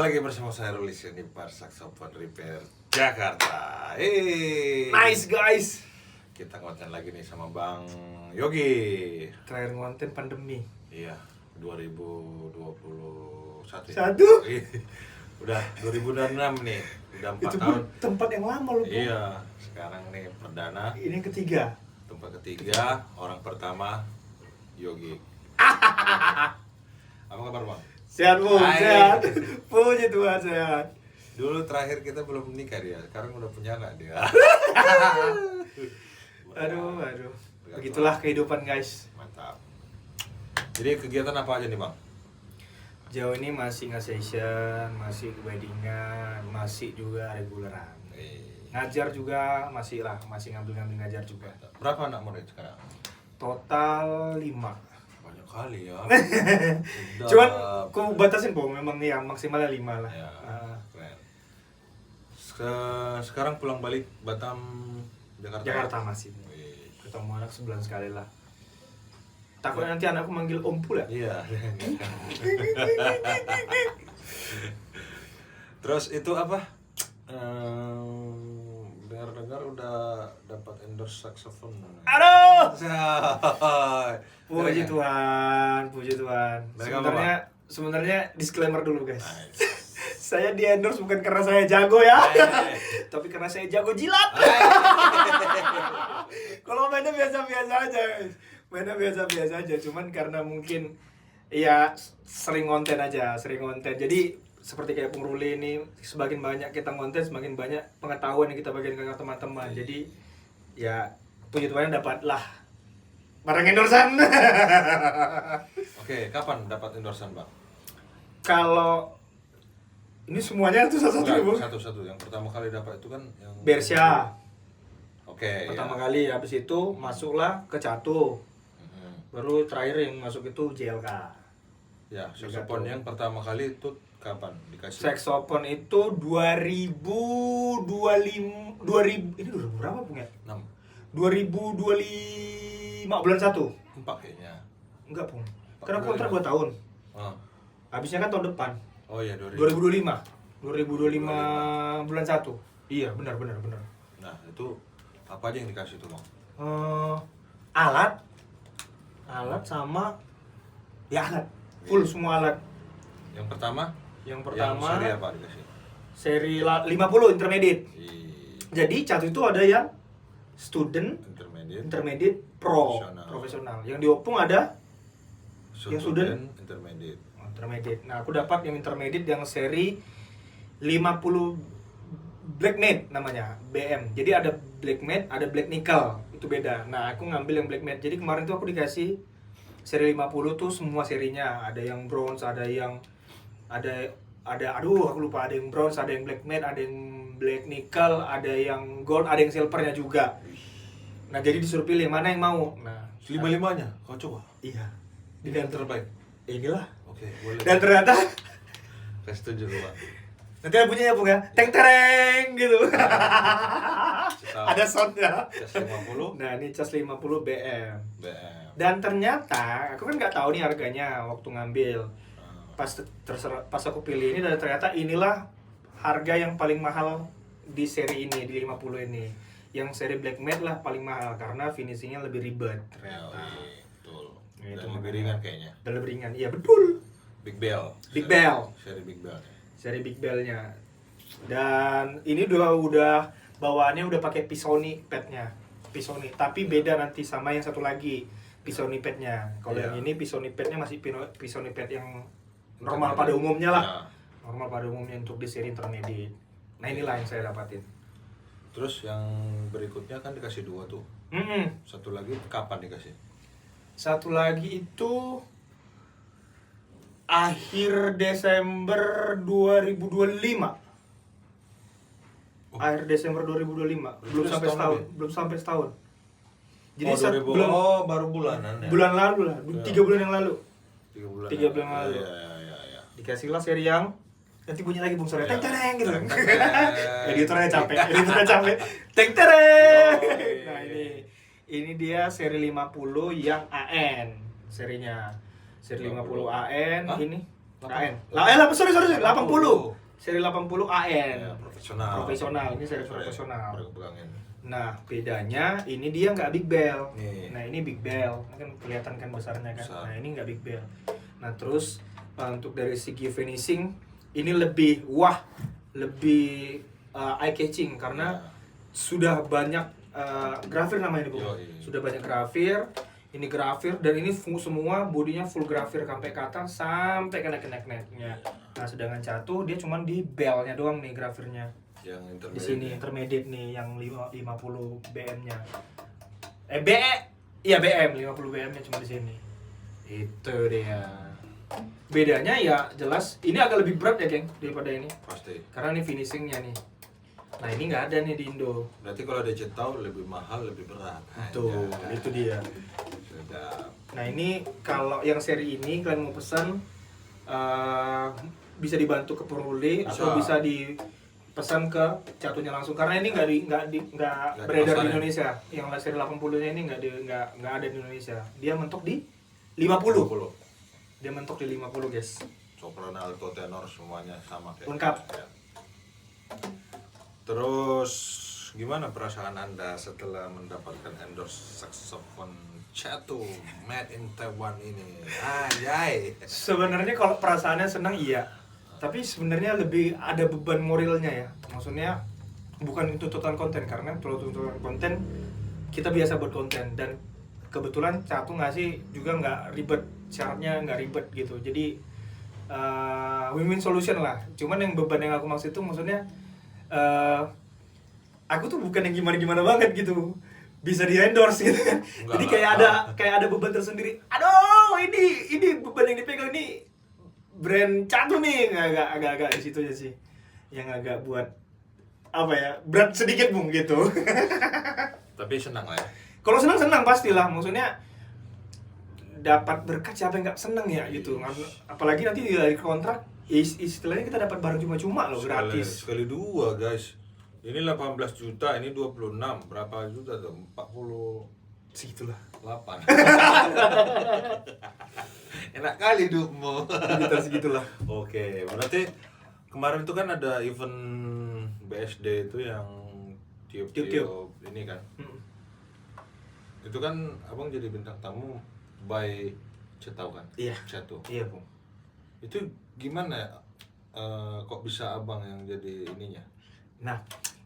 Lagi bersama saya Rulis di Bar Saxophone Repair Jakarta. Nice guys. Kita ngonten lagi nih sama Bang Yogi. Terakhir ngonten pandemi. Iya, 2021. Satu. Udah 2006 nih. Udah 4 Itu tahun. tempat yang lama loh. Iya, sekarang nih perdana. Ini yang ketiga. Tempat ketiga, orang pertama Yogi. Apa kabar, Bang? Sehat bu, Hai. sehat. Puji Tuhan sehat. Dulu terakhir kita belum menikah dia, sekarang udah punya anak dia. Aduh. Begitulah kehidupan guys. Mantap. Jadi kegiatan apa aja nih, Bang? Jauh ini masih nge-session, masih weddingan, masih juga reguleran. Ngajar juga masih ngambil ngajar juga. Berapa anak murid sekarang? Total 5. Banyak kali ya. Cuman aku batasin po, memang nih yang maksimalnya 5 lah. Ya, keren. Sekarang pulang balik Batam, Jakarta. Jakarta masih. Wih. Ketemu anak sebulan sekali lah. Takutnya nanti anakku manggil Om pula. Iya. Terus itu apa? Dengar-dengar udah dapat endorse saxophone. Aduh! Say. Puji Tuhan, puji Tuhan. Dari kamu, Sebenarnya disclaimer dulu guys. Nice. Saya di endorse bukan karena saya jago ya, Hai. tapi karena saya jago jilat. Kalau mainnya biasa-biasa aja, guys. Mainnya biasa-biasa aja. Cuman karena mungkin ya sering konten aja, Jadi seperti kayak Bung Ruli ini, semakin banyak kita konten, semakin banyak pengetahuan yang kita bagikan ke teman-teman. Jadi ya puji Tuhan dapatlah barang endorsan. Oke, kapan dapat endorsan, Bang? Kalau ini semuanya itu satu-satu ya, Bu? Satu-satu. Yang pertama kali dapat itu kan yang Bersia. Oke, Pertama ya. kali, habis itu masuklah ke Catu. Mhm. Baru terakhir yang masuk itu JLK. Ya, saxophone yang pertama kali itu kapan dikasih? Saxophone itu 2025 ini 2000 berapa Bung ya? 6. 2025 bulan 1. 4 kayaknya. Enggak, Bung. Karena kontrak 2 tahun. Oh. Habisnya kan tahun depan. Oh iya, 2025 bulan 1. Iya, benar. Nah, itu apa aja yang dikasih tuh, Bang? Alat sama ya alat. Full semua alat. Yang pertama? Yang Yang pertama seri apa dikasih? seri 50 intermediate. Jadi Catu itu ada yang student, intermediate, profesional. Yang di Opung ada yang student, intermediate. intermediate. Nah, aku dapat yang intermediate yang seri 50 black matte namanya, BM. Jadi ada black matte, ada black nickel. Itu beda. Nah, aku ngambil yang black matte. Jadi kemarin tuh aku dikasih seri 50 tuh semua serinya. Ada yang bronze, ada aduh aku lupa, ada yang bronze, ada yang black matte, ada yang black nickel, ada yang gold, ada yang silvernya juga. Nah, jadi disuruh pilih mana yang mau. Nah, 5-5-nya kau coba. iya. Ini yang terbaik. Inilah. Oke, boleh. Dan ternyata Saya setuju, Bang. nanti ada bunyinya Bung ya, teng tereng gitu. Ada soundnya. Cas 50 Nah, ini cas 50 BM. BM. Dan ternyata aku kan nggak tahu nih harganya waktu ngambil. Pas aku pilih ini, dan ternyata inilah harga yang paling mahal di seri ini, di 50 ini. Yang seri black matte lah paling mahal karena finishingnya lebih ribet ternyata. Betul. Itu Dan lebih makanya. ringan kayaknya. Dan lebih ringan, iya betul. Big Bell. Big Bell. Seri Big Bell. Seri Big Bell-nya. Dan ini udah bawaannya udah pakai Pisoni padnya. Pisoni, tapi beda nanti sama yang satu lagi Pisoni padnya. Kalau Iya. yang ini Pisoni padnya masih Pisoni pad yang normal pada umumnya lah. Ya. Normal pada umumnya untuk di seri intermediate. Nah, inilah yang saya dapatin. Terus yang berikutnya kan dikasih 2 tuh. Satu lagi kapan dikasih? Satu lagi itu akhir Desember 2025. Akhir Desember 2025. Belum Sudah sampai setahun setahun. lebih? Belum sampai setahun. Jadi oh, 2000, baru bulanan ya? bulan lalu lah. Ya. 3 bulan yang lalu. 3 bulan. 3 bulan yang lalu. Iya. Dikasihlah seri yang nanti bunyi lagi Bung Sore, Ya. teng tereng gitu. Teng tereng. Editornya capek. Teng tereng. Yoi. Nah, ini dia seri 50 yang AN serinya. Seri 50 AN Hah? ini AN. Sorry, 80. Seri 80 AN. Ya, profesional. Profesional, ini seri profesional. Mereka pegangin. Nah, bedanya ini dia nggak big bell. Nih. Nah, ini big bell. Kan kelihatan kan besarnya kan. Besar. Nah, ini nggak big bell. Nah, terus untuk dari segi finishing ini lebih lebih eye catching karena sudah banyak grafir namanya Bu. Sudah banyak grafir. Ini grafir dan ini semua bodinya full grafir sampai ke atas sampai ke neck-nya. Nah, sedangkan Cato dia cuma di bellnya doang nih grafirnya. Yang Di sini intermediate nih yang 50 BM-nya. BM 50 BM-nya cuma di sini. Itu dia. Bedanya ya jelas ini agak lebih berat ya, geng, daripada ini. Pasti. Karena ini finishingnya nih. Nah, ini nggak ada nih di Indo. Berarti kalau ada Cetau lebih mahal, lebih berat. Tuh, itu dia. Nah, ini kalau yang seri ini kalian mau pesan bisa dibantu ke Puruli atau bisa dipesan ke Catunya langsung karena ini nggak beredar di Indonesia. Yang seri 80-nya ini nggak ada di Indonesia. Dia mentok di 50. Dia mentok di 50, guys. Soprano, alto, tenor semuanya sama kayak. Lengkap. Ya. Terus gimana perasaan Anda setelah mendapatkan endorse saxophone Cato made in Taiwan ini? Anjay. Sebenarnya kalau perasaannya senang iya. Tapi sebenarnya lebih ada beban moralnya ya. Maksudnya bukan tuntutan konten karena kalau tuntutan konten kita biasa buat konten dan kebetulan Cato ngasih juga nggak ribet, syaratnya nggak ribet gitu. Jadi win-win solution lah. Cuman yang beban yang aku maksud itu maksudnya aku tuh bukan yang gimana-gimana banget gitu bisa di endorse gitu kan. Jadi kayak ada beban tersendiri. Aduh, ini beban yang dipegang ini brand Cato nih, agak di situ aja sih yang agak buat apa ya, berat sedikit Bung gitu. Tapi senang lah ya. Kalau senang pastilah, maksudnya dapat berkat siapa yang nggak seneng ya gitu. Apalagi nanti dari kontrak istilahnya kita dapat barang cuma-cuma loh, gratis. Sekali dua guys. Ini 18 juta, ini 26. Berapa juta tuh? 40 segitulah. 8. Enak kali hidupmu. Segitulah. Oke, berarti kemarin itu kan ada event BSD itu yang tiup-tiup ini kan. Itu kan abang jadi bintang tamu by Cetau kan? Iya. Cato. Iya, Bung. Itu gimana ya? Kok bisa abang yang jadi ininya? Nah,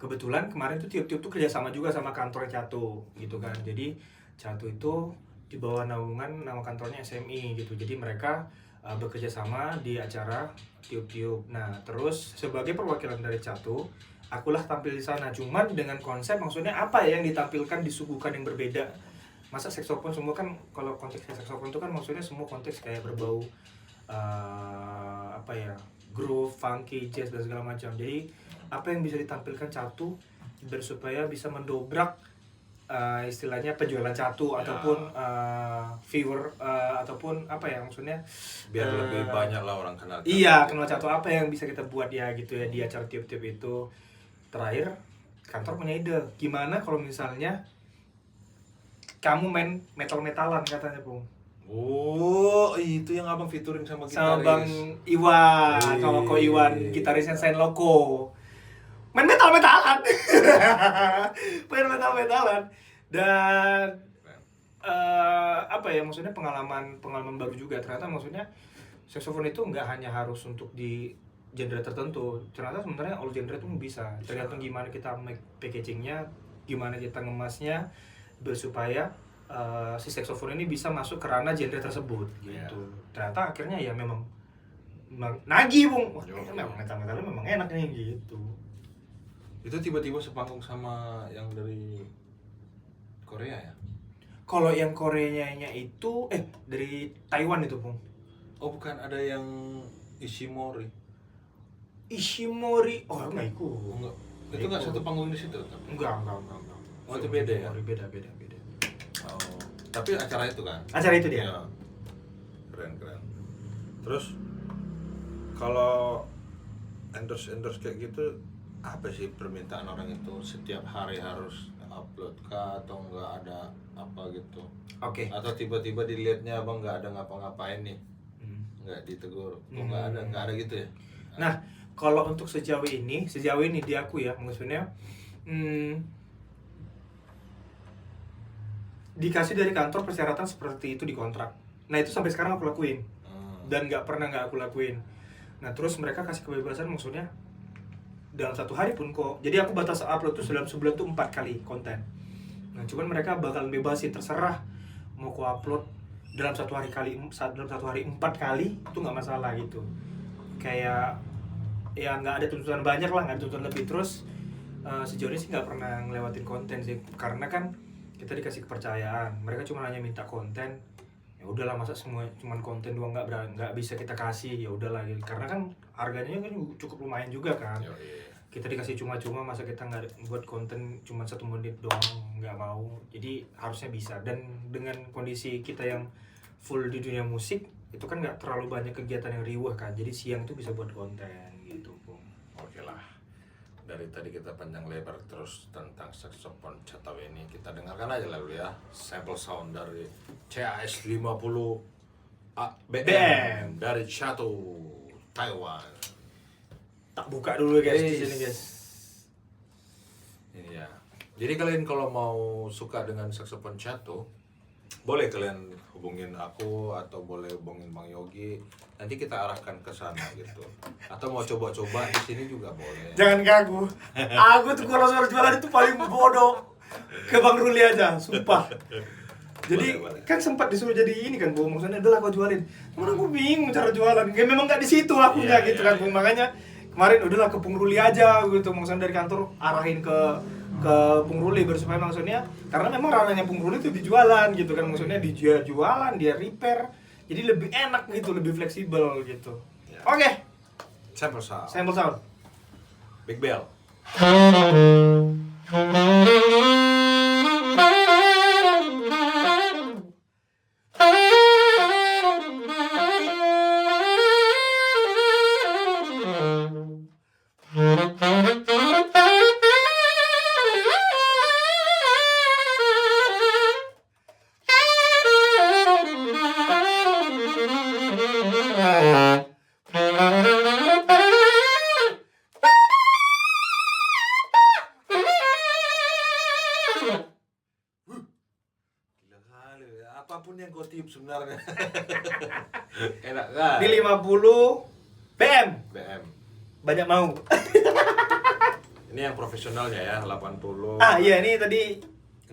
kebetulan kemarin tuh tiup-tiup tuh kerjasama juga sama kantor Cato gitu kan. Jadi Cato itu di bawah naungan nama kantornya SMI gitu. Jadi mereka bekerja sama di acara tiup-tiup. Nah, terus sebagai perwakilan dari Cato, akulah tampil di sana. Cuman dengan konsep maksudnya apa ya yang ditampilkan, disuguhkan yang berbeda. Masa saxophone semua kan, kalau konteks saxophone itu kan maksudnya semua konteks kayak berbau apa ya, groove, funky, jazz dan segala macam. Jadi apa yang bisa ditampilkan Cato supaya bisa mendobrak istilahnya penjualan Cato ataupun viewer ataupun apa ya maksudnya biar lebih banyak lah orang kenal. Iya, kenal Cato, apa yang bisa kita buat ya gitu ya di acara tiup-tiup itu. Terakhir kantor punya ide, gimana kalau misalnya kamu main metal-metalan katanya, Bung. Oh, itu yang abang featuring sama gitaris. Sama Bang Iwan, sama Ko Iwan, gitarisnya Saint Loco. Main metal-metalan. Main metal-metalan. Dan apa ya, maksudnya pengalaman baru juga. Ternyata maksudnya saxophone itu nggak hanya harus untuk di genre tertentu. Ternyata sebenarnya all genre itu bisa. Tergantung gimana kita make packagingnya, gimana kita ngemasnya, supaya si saxophone ini bisa masuk ke ranah genre tersebut gitu. Ternyata akhirnya ya memang nagih, Bung. Wah, memang metal-metalnya memang enak nih gitu. Itu tiba-tiba sepanggung sama yang dari Korea ya? Kalau yang Koreanya itu dari Taiwan itu, Bung. Oh, bukan, ada yang Ishimori. Ishimori. Oh, enggak ikut. Enggak. Itu enggak satu panggung di situ tapi. Enggak. Oh, itu beda ya? Beda. Oh, tapi acara itu kan? Acara itu dia. Ya. Keren. Terus kalau endorse kayak gitu, apa sih permintaan orang itu? Setiap hari harus upload kah atau enggak ada apa gitu? Oke. Atau tiba-tiba dilihatnya abang nggak ada ngapa-ngapain nih? nggak ditegur, nggak ada gitu ya. Nah, kalau untuk sejauh ini di aku ya, maksudnya dikasih dari kantor persyaratan seperti itu di kontrak. Nah itu sampai sekarang aku lakuin dan nggak pernah nggak aku lakuin. Nah terus mereka kasih kebebasan, maksudnya dalam 1 hari pun kok. Jadi aku batas upload tuh dalam sebulan tuh 4 kali konten. Nah cuman mereka bakal bebasin, terserah mau ku upload dalam 1 hari dalam 1 hari 4 kali itu nggak masalah gitu. Kayak ya nggak ada tuntutan banyak lah, nggak ada tuntutan lebih. Terus sejauh ini sih nggak pernah ngelewatin konten sih, karena kan kita dikasih kepercayaan. Mereka cuma hanya minta konten, ya udahlah, masa semua cuman konten doang nggak bisa kita kasih, ya udahlah gitu. Karena kan harganya kan cukup lumayan juga kan. Kita dikasih cuma-cuma, masa kita nggak buat konten cuma 1 menit doang, nggak mau. Jadi harusnya bisa. Dan dengan kondisi kita yang full di dunia musik itu kan nggak terlalu banyak kegiatan yang riuh kan, jadi siang tuh bisa buat konten gitu Bung. Oke lah, dari tadi kita panjang lebar terus tentang saxophone Chateau ini, kita dengarkan aja lalu ya sample sound dari CAS 50 BM dari Chateau Taiwan. Tak buka dulu guys di sini guys. Ini ya. Jadi kalian kalau mau suka dengan saxophone Chateau, boleh kalian hubungin aku atau boleh hubungin Bang Yogi. Nanti kita arahkan ke sana gitu. Atau mau coba-coba di sini juga boleh. Jangan ganggu. Aku tuh kalau soal jualan itu paling bodoh. Ke Bang Ruli aja, sumpah. Jadi boleh. kan sempat disuruh jadi ini kan, Bung. Maksudnya adalah kau jualin. Cuman aku bingung cara jualan. Kayak memang nggak di situ akunya gitu kan, Bung. Makanya kemarin udahlah ke Bung Ruli aja gitu. Maksudnya dari kantor arahin ke Bung Ruli biar supaya maksudnya, karena memang ranahnya Bung Ruli itu dijualan gitu kan, maksudnya dia jualan, dia repair, jadi lebih enak gitu, lebih fleksibel gitu. Ya. Oke. Sample sound. Sample sound. Big Bell. Apapun yang kau tiup sebenarnya enak kan? Di 50 BM. Banyak mau. Ini yang profesionalnya ya, 80. Iya, ini tadi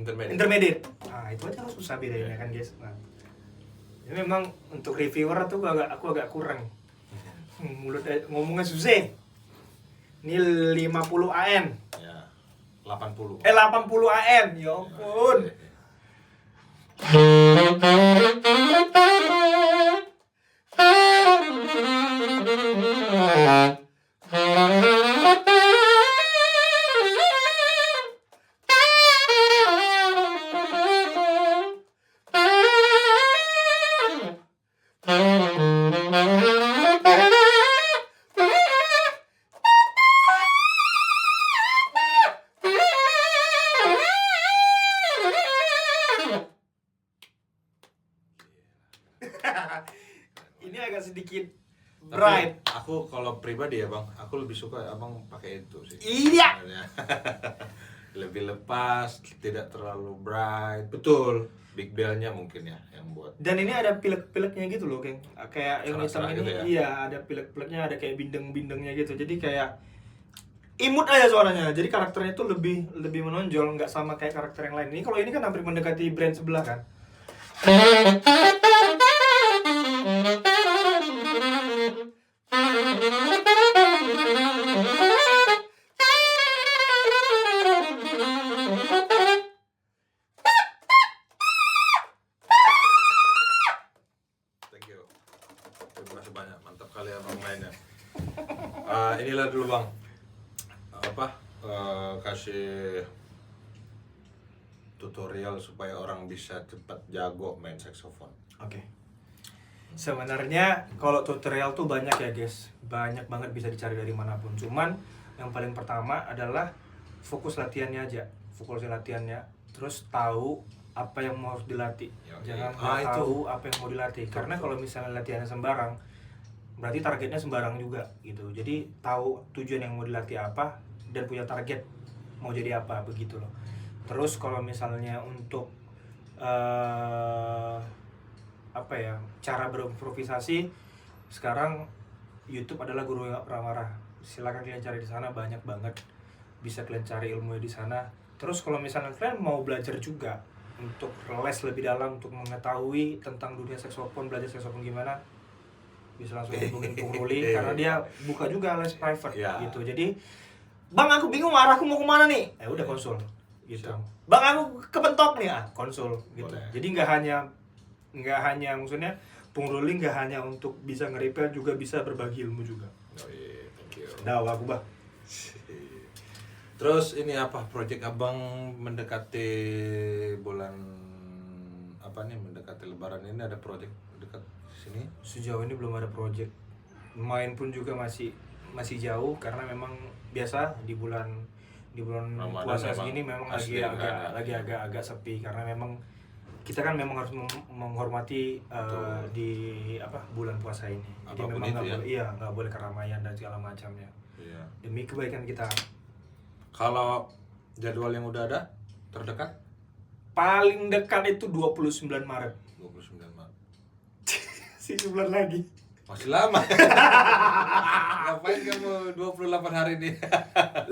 Intermediate. itu aja harus susah bedanya kan guys. Nah, ini memang untuk reviewer tuh aku agak kurang. Mulut ngomongnya susah. Ini 50 AM. Ya. 80. 80 AM. Ya ampun. Ini agak sedikit bright. Tapi aku kalau pribadi ya Bang, aku lebih suka Abang pakai itu sih. Iya. Sebenarnya. Lebih lepas, tidak terlalu bright. Betul. Big Bell-nya mungkin ya yang buat. Dan ini ada pilek-pileknya gitu loh, Geng. Kayak yang hitam Cerah-cerah ini, gitu ya? iya ada pilek-pileknya, ada kayak bindeng-bindengnya gitu. Jadi kayak imut aja suaranya. Jadi karakternya itu lebih menonjol, nggak sama kayak karakter yang lain. Ini kalau ini kan hampir mendekati brand sebelah kan. Thank you. Terima kasih banyak, mantap kali Abang mainnya. Inilah dulu Bang. Kasih tutorial supaya orang bisa cepat jago main saxophone. Oke. Sebenarnya kalau tutorial tuh banyak ya guys, banyak banget bisa dicari dari manapun. Cuman yang paling pertama adalah fokus latihannya aja, terus tahu apa yang mau harus dilatih. Oke. Jangan Itu. tahu apa yang mau dilatih. Karena kalau misalnya latihannya sembarang, berarti targetnya sembarang juga gitu. Jadi tahu tujuan yang mau dilatih apa dan punya target mau jadi apa, begitu loh. Terus kalau misalnya untuk apa ya, cara berimprovisasi, sekarang YouTube adalah guru yang gak pernah marah. Silakan kalian cari di sana, banyak banget bisa kalian cari ilmu di sana. Terus kalau misalnya kalian mau belajar juga untuk les lebih dalam untuk mengetahui tentang dunia saksofon, belajar saksofon gimana, bisa langsung hubungin Pung Ruli karena dia buka juga les private gitu. Jadi, Bang aku bingung arahku mau kemana nih? Udah konsul gitu. Bang aku kepentok nih, konsul gitu. Boleh. Jadi nggak hanya maksudnya Pung Ruli nggak hanya untuk bisa nge-repair, juga bisa berbagi ilmu juga. Oh iya, thank you. Dawa aku bah. Terus ini apa project abang mendekati bulan apa nih, mendekati lebaran ini ada project dekat sini? Sejauh ini belum ada project. Main pun juga masih jauh karena memang biasa di bulan Ramadan puasa memang segini memang asli lagi agak sepi karena memang kita kan memang harus menghormati di apa bulan puasa ini. Jadi Apapun memang itu nggak boleh keramaian dan segala macamnya. Iya. Demi kebaikan kita. Kalau jadwal yang udah ada terdekat Paling dekat itu 29 Maret. 29 Maret. Si sebulan lagi. Masih lama. Ngapain kamu 28 hari ini?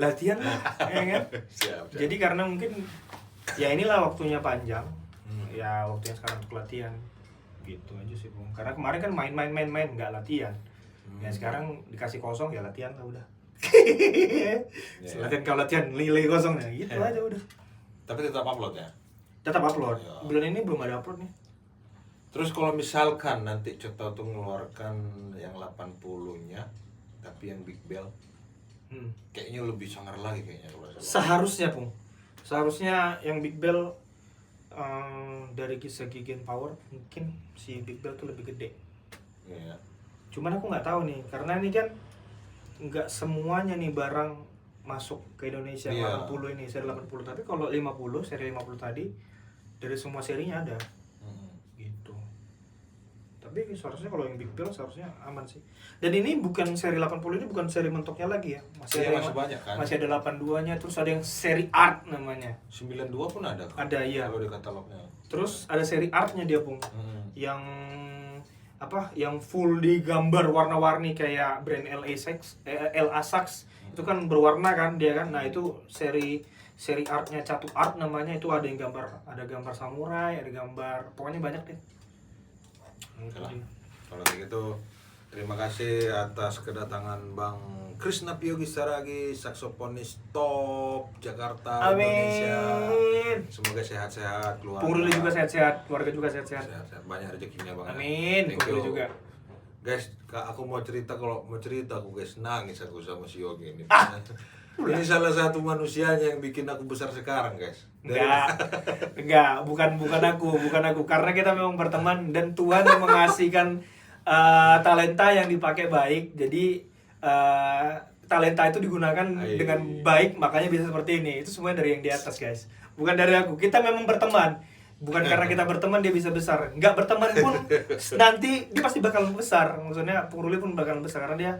Latihan lah, ya kan? Siap. Jadi karena mungkin ya inilah waktunya panjang. Ya waktunya sekarang untuk latihan. Gitu aja sih, Bung. Karena kemarin kan main nggak latihan. Ya sekarang dikasih kosong ya latihan lah udah. Latihan kalau latihan nilai kosong ya gitu aja udah. Tapi tetap upload ya? Tetap upload. Ya. Bulan ini belum ada upload nih. Terus kalau misalkan nanti Cota tuh mengeluarkan yang 80-nya tapi yang Big Bell kayaknya lebih sangar lagi kayaknya kalau saya. Seharusnya, Pung. Seharusnya yang Big Bell dari segi gain power mungkin si Big Bell tuh lebih gede. Iya. Cuman aku nggak tahu nih karena ini kan nggak semuanya nih barang masuk ke Indonesia. 80 ini seri 80, tapi kalau 50 seri 50 tadi dari semua serinya ada gitu. Tapi seharusnya kalau yang Big Bell seharusnya aman sih. Dan ini bukan seri 80, ini bukan seri mentoknya lagi ya, masih ada masih banyak kan, masih ada 82 nya, terus ada yang seri art namanya 92 pun ada kan? Ada, iya. Kalau di katalognya. Terus ada seri artnya dia, Pung. Yang apa, yang full digambar warna-warni kayak brand LA Sax itu kan berwarna kan dia kan. Nah itu seri artnya Catu Art namanya, itu ada yang gambar samurai, ada gambar, pokoknya banyak deh. Kalau kayak gitu, terima kasih atas kedatangan Bang Krisna Piyogi Saragi, saksofonis top Jakarta, Amin. Indonesia. Semoga sehat-sehat, keluarga. Pung Ruli juga sehat-sehat, keluarga juga sehat-sehat. Sehat-sehat, banyak rezekinya Bang. Amin. Thank Pung Ruli you. juga. Guys, aku mau cerita aku guys, nangis aku sama si Yogi ini. Ini salah satu manusianya yang bikin aku besar sekarang, guys. Enggak, bukan aku. Karena kita memang berteman dan Tuhan yang mengasihkan talenta yang dipakai baik. Jadi talenta itu digunakan dengan baik, makanya bisa seperti ini. Itu semuanya dari yang di atas, guys. Bukan dari aku. Kita memang berteman. Bukan karena kita berteman dia bisa besar. Enggak berteman pun nanti dia pasti bakal besar. Maksudnya Pung Ruli pun bakal besar karena dia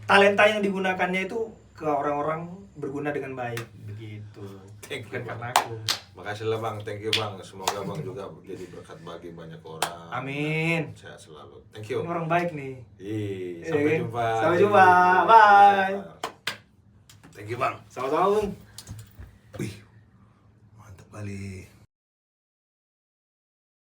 talenta yang digunakannya itu ke orang-orang berguna dengan baik begitu. Bukan karena aku. Makasih lah Bang, thank you Bang. Semoga Bang juga jadi berkat bagi banyak orang. Amin. Sehat selalu. Thank you. Ini orang baik nih. Sampai jumpa. Sampai jumpa. Bye. Thank you Bang. Sama-sama, Bung. Wih, mantap kali.